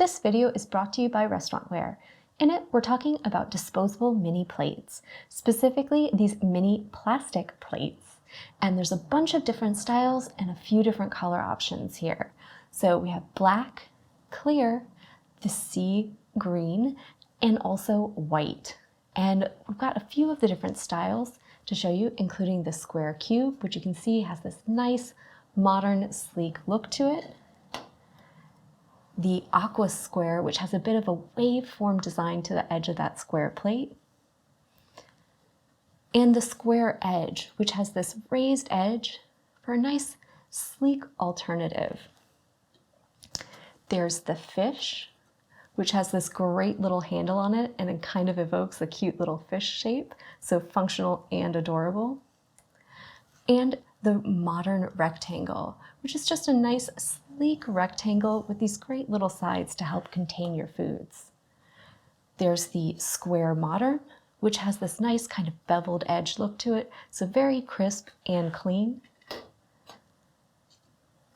This video is brought to you by Restaurantware. In it, we're talking about disposable mini plates, specifically these mini plastic plates. And there's a bunch of different styles and a few different color options here. So we have black, clear, the sea green, and also white. And we've got a few of the different styles to show you, including the square cube, which you can see has this nice, modern, sleek look to it. The aqua square, which has a bit of a waveform design to the edge of that square plate. And the square edge, which has this raised edge for a nice, sleek alternative. There's the fish, which has this great little handle on it, and it kind of evokes a cute little fish shape, so functional and adorable. And the modern rectangle, which is just a nice, sleek rectangle with these great little sides to help contain your foods. There's the square modern, which has this nice kind of beveled edge look to it, so very crisp and clean.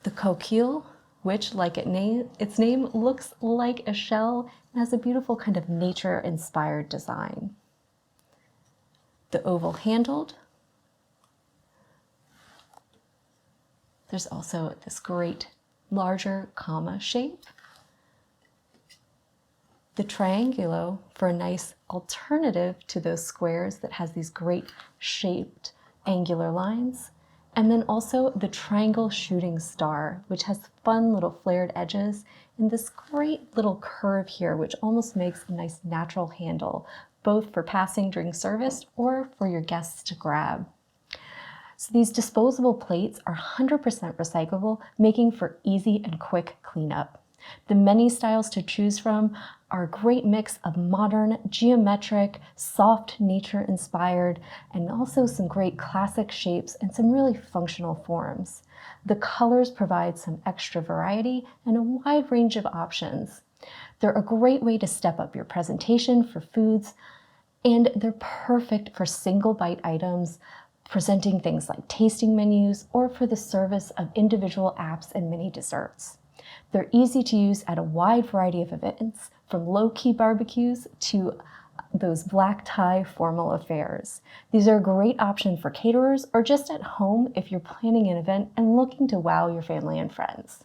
The coquille, which, like its name, looks like a shell and has a beautiful kind of nature-inspired design. The oval handled. There's also this great larger comma shape. The triangulo for a nice alternative to those squares that has these great shaped angular lines. And then also the triangle shooting star, which has fun little flared edges and this great little curve here, which almost makes a nice natural handle, both for passing during service or for your guests to grab. So these disposable plates are 100% recyclable, making for easy and quick cleanup. The many styles to choose from are a great mix of modern, geometric, soft, nature-inspired, and also some great classic shapes and some really functional forms. The colors provide some extra variety and a wide range of options. They're a great way to step up your presentation for foods, and they're perfect for single bite items, presenting things like tasting menus, or for the service of individual apps and mini desserts. They're easy to use at a wide variety of events, from low-key barbecues to those black tie formal affairs. These are a great option for caterers or just at home if you're planning an event and looking to wow your family and friends.